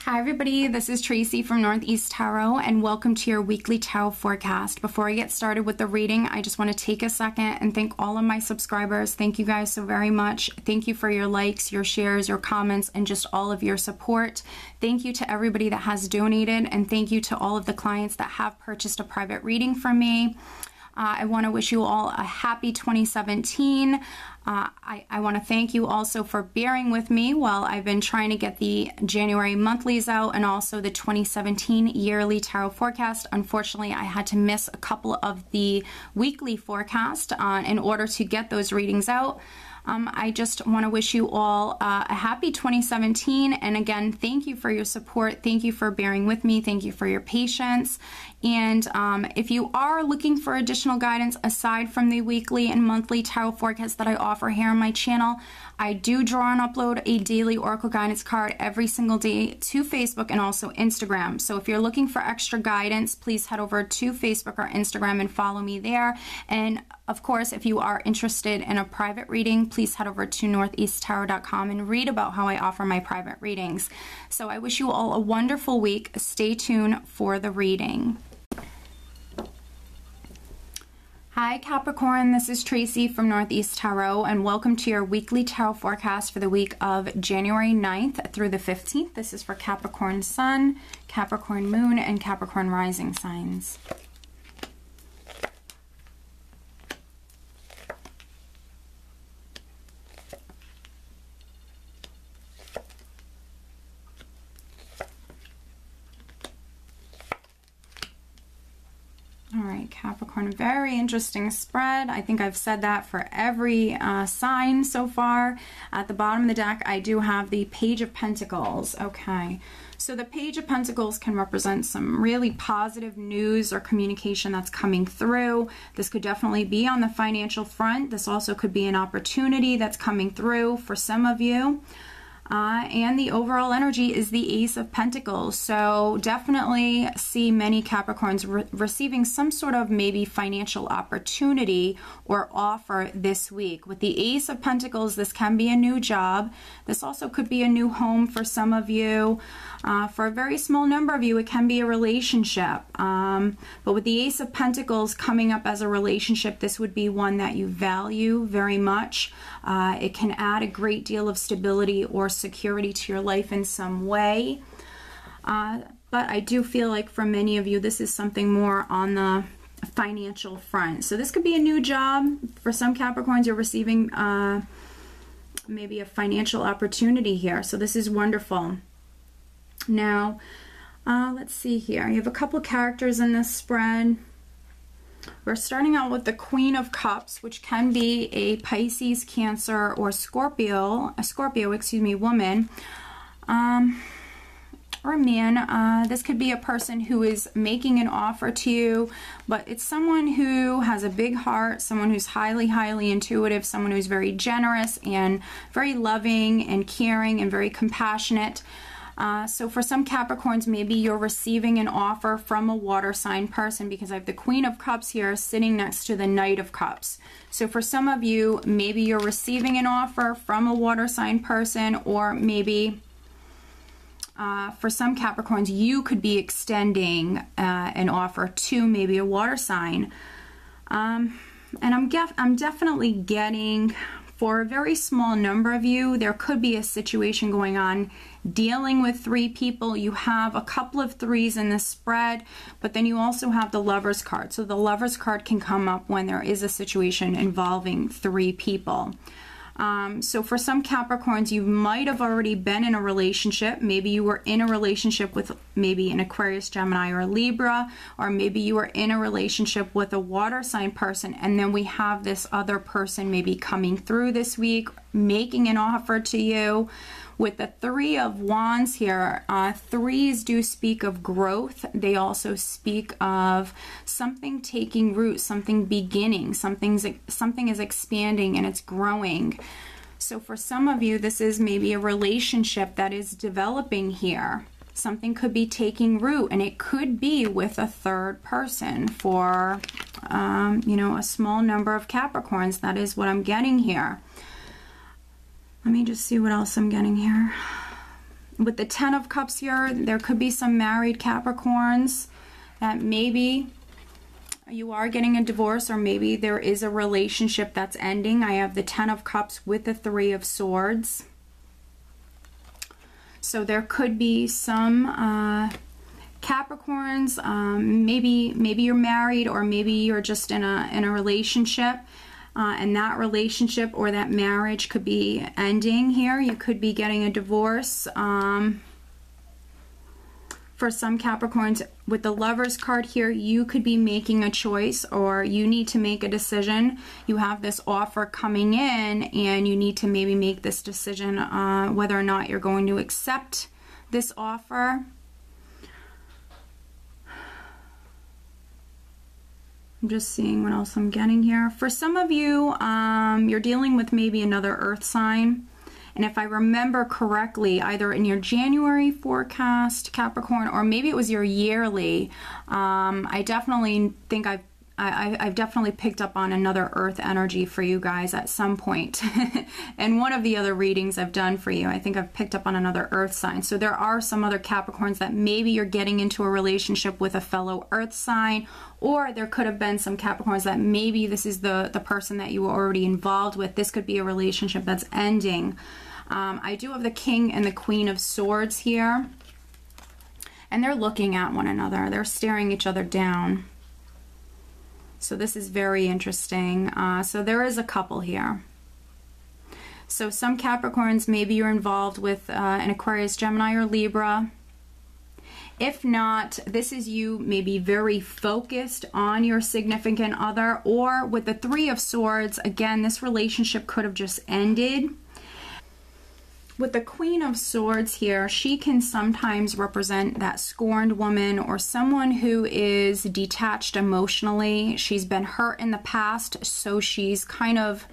Hi everybody, this is Tracy from Northeast Tarot and welcome to your weekly tarot forecast. Before I get started with the reading, I just want to take a second and thank all of my subscribers. Thank you guys so very much. Thank you for your likes, your shares, your comments, and just all of your support. Thank you to everybody that has donated, and thank you to all of the clients that have purchased a private reading from me. I want to wish you all a happy 2017. I want to thank you also for bearing with me while I've been trying to get the January monthlies out and also the 2017 yearly tarot forecast. Unfortunately, I had to miss a couple of the weekly forecast in order to get those readings out. I just want to wish you all a happy 2017, and again, thank you for your support. Thank you for bearing with me. Thank you for your patience. And if you are looking for additional guidance aside from the weekly and monthly tarot forecasts that I offer here on my channel, I do draw and upload a daily oracle guidance card every single day to Facebook and also Instagram. So if you're looking for extra guidance, please head over to Facebook or Instagram and follow me there. And of course, if you are interested in a private reading, please head over to northeasttarot.com and read about how I offer my private readings. So I wish you all a wonderful week. Stay tuned for the reading. Hi Capricorn, this is Tracy from Northeast Tarot and welcome to your weekly tarot forecast for the week of January 9th through the 15th. This is for Capricorn Sun, Capricorn Moon, and Capricorn Rising signs. Alright, Capricorn, very interesting spread. I think I've said that for every sign so far. At the bottom of the deck, I do have the Page of Pentacles. Okay, so the Page of Pentacles can represent some really positive news or communication that's coming through. This could definitely be on the financial front. This also could be an opportunity that's coming through for some of you. And the overall energy is the Ace of Pentacles. So definitely see many Capricorns receiving some sort of maybe financial opportunity or offer this week. With the Ace of Pentacles, this can be a new job. This also could be a new home for some of you. For a very small number of you, it can be a relationship. But with the Ace of Pentacles coming up as a relationship, this would be one that you value very much. It can add a great deal of stability or security to your life in some way. But I do feel like for many of you, this is something more on the financial front. So this could be a new job. For some Capricorns, you're receiving maybe a financial opportunity here. So this is wonderful. Now, let's see here. You have a couple characters in this spread. We're starting out with the Queen of Cups, which can be a Pisces, Cancer, or Scorpio, woman, or a man. This could be a person who is making an offer to you, but it's someone who has a big heart, someone who's highly, highly intuitive, someone who's very generous and very loving and caring and very compassionate. So for some Capricorns, maybe you're receiving an offer from a water sign person, because I have the Queen of Cups here sitting next to the Knight of Cups. So for some of you, maybe you're receiving an offer from a water sign person, or maybe for some Capricorns, you could be extending an offer to maybe a water sign. And I'm definitely getting, for a very small number of you, there could be a situation going on dealing with three people. You have a couple of threes in this spread, but then you also have the Lover's card. So the Lover's card can come up when there is a situation involving three people. So for some Capricorns, you might have already been in a relationship. Maybe you were in a relationship with maybe an Aquarius, Gemini, or Libra, or maybe you were in a relationship with a water sign person, and then we have this other person maybe coming through this week, making an offer to you. With the Three of Wands here, threes do speak of growth. They also speak of something taking root, something beginning, something is expanding and it's growing. So for some of you, this is maybe a relationship that is developing here. Something could be taking root, and it could be with a third person. For, you know, a small number of Capricorns, that is what I'm getting here. Let me just see what else I'm getting here. With the 10 of Cups here, there could be some married Capricorns that maybe you are getting a divorce, or maybe there is a relationship that's ending. I have the 10 of Cups with the 3 of Swords. So there could be some Capricorns, maybe you're married, or maybe you're just in a relationship, and that relationship or that marriage could be ending here. You could be getting a divorce. For some Capricorns, with the Lovers card here, you could be making a choice, or you need to make a decision. You have this offer coming in, and you need to maybe make this decision whether or not you're going to accept this offer. I'm just seeing what else I'm getting here. For some of you, you're dealing with maybe another earth sign. And if I remember correctly, either in your January forecast, Capricorn, or maybe it was your yearly, I definitely think I've definitely picked up on another earth energy for you guys at some point. And one of the other readings I've done for you, I think I've picked up on another earth sign. So there are some other Capricorns that maybe you're getting into a relationship with a fellow earth sign, or there could have been some Capricorns that maybe this is the person that you were already involved with. This could be a relationship that's ending. I do have the King and the Queen of Swords here, and they're looking at one another. They're staring each other down. So this is very interesting. So there is a couple here. So some Capricorns, maybe you're involved with an Aquarius, Gemini, or Libra. If not, this is you maybe very focused on your significant other, or with the 3 of Swords, again, this relationship could have just ended. With the Queen of Swords here, she can sometimes represent that scorned woman, or someone who is detached emotionally. She's been hurt in the past, so she's kind of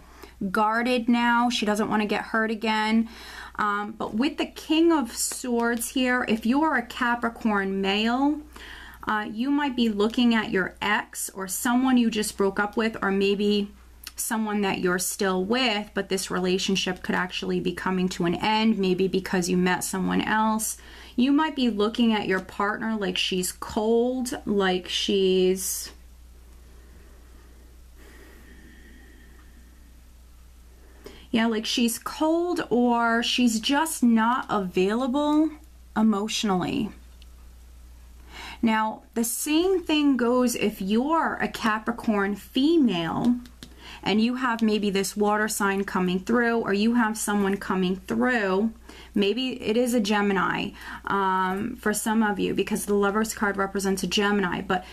guarded now. She doesn't want to get hurt again. But with the King of Swords here, if you are a Capricorn male, you might be looking at your ex, or someone you just broke up with, or maybe someone that you're still with, but this relationship could actually be coming to an end, maybe because you met someone else. You might be looking at your partner like she's cold, like she's like she's cold, or she's just not available emotionally. Now, the same thing goes if you're a Capricorn female and you have maybe this water sign coming through, or you have someone coming through. Maybe it is a Gemini for some of you, because the Lovers card represents a Gemini. But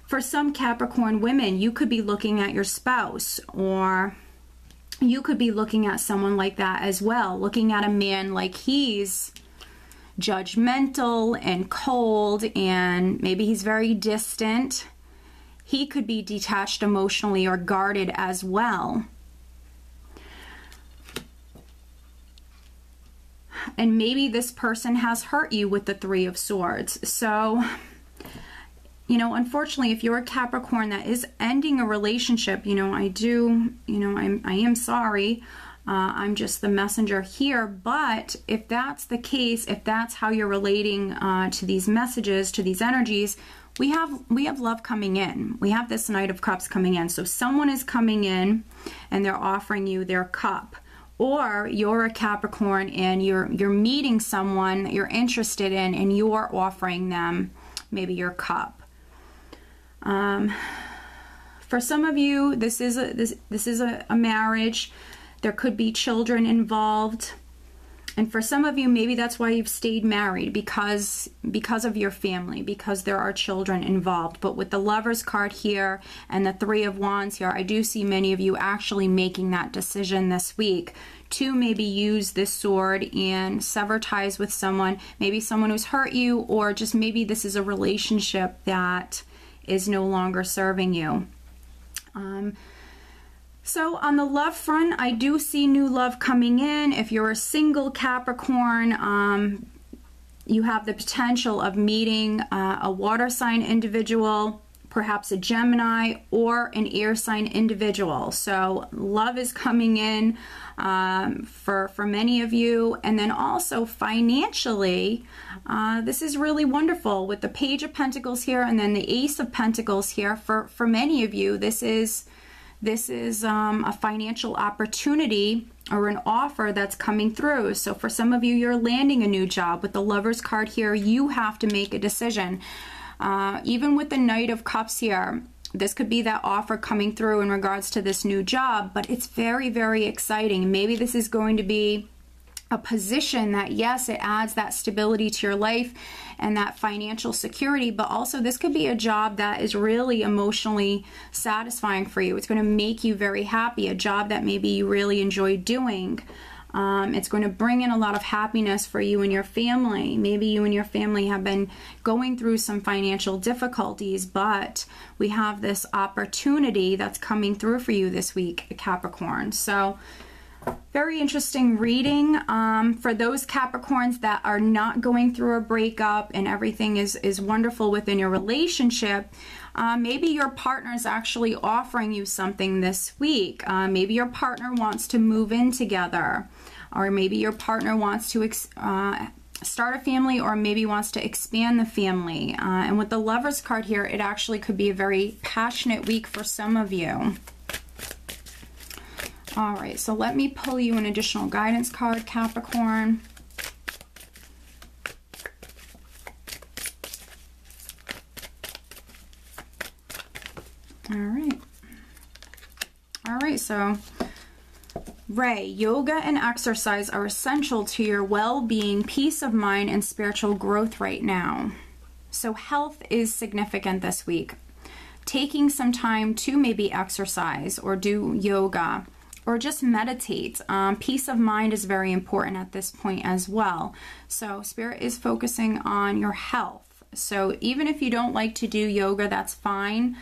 for some Capricorn women, you could be looking at your spouse, or you could be looking at someone like that as well, looking at a man like he's judgmental and cold, and maybe he's very distant. He could be detached emotionally or guarded as well. And maybe this person has hurt you with the 3 of Swords. So, you know, unfortunately, if you're a Capricorn that is ending a relationship, you know, I am sorry. I'm just the messenger here. But if that's the case, if that's how you're relating to these messages, to these energies, we have love coming in. We have this Knight of Cups coming in. So someone is coming in and they're offering you their cup. Or you're a Capricorn and you're meeting someone that you're interested in, and you're offering them maybe your cup. For some of you, this is a marriage. There could be children involved. And for some of you, maybe that's why you've stayed married, because of your family, because there are children involved. But with the Lovers card here and the 3 of Wands here, I do see many of you actually making that decision this week to maybe use this sword and sever ties with someone, maybe someone who's hurt you, or just maybe this is a relationship that is no longer serving you. So on the love front, I do see new love coming in. If you're a single Capricorn, you have the potential of meeting a water sign individual, perhaps a Gemini or an air sign individual. So love is coming in for many of you. And then also financially, this is really wonderful with the Page of Pentacles here and then the Ace of Pentacles here. For many of you, this is a financial opportunity or an offer that's coming through. So for some of you, you're landing a new job. With the Lovers card here, you have to make a decision. Even with the Knight of Cups here, this could be that offer coming through in regards to this new job, but it's very, very exciting. Maybe this is going to be a position that, yes, it adds that stability to your life and that financial security, but also this could be a job that is really emotionally satisfying for you. It's going to make you very happy, a job that maybe you really enjoy doing. It's going to bring in a lot of happiness for you and your family. Maybe you and your family have been going through some financial difficulties, but we have this opportunity that's coming through for you this week, Capricorn. So very interesting reading. For those Capricorns that are not going through a breakup and everything is wonderful within your relationship, maybe your partner is actually offering you something this week. Maybe your partner wants to move in together, or maybe your partner wants to start a family, or maybe wants to expand the family. And with the Lovers card here, it actually could be a very passionate week for some of you. All right, so let me pull you an additional guidance card, Capricorn. All right, so Ray, yoga and exercise are essential to your well-being, peace of mind, and spiritual growth right now. So health is significant this week. Taking some time to maybe exercise or do yoga or just meditate. Peace of mind is very important at this point as well. So Spirit is focusing on your health. So even if you don't like to do yoga, that's fine.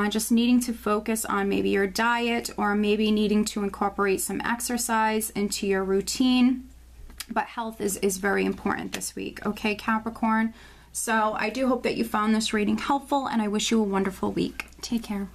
Just needing to focus on maybe your diet, or maybe needing to incorporate some exercise into your routine. But health is very important this week. Okay, Capricorn? So I do hope that you found this reading helpful, and I wish you a wonderful week. Take care.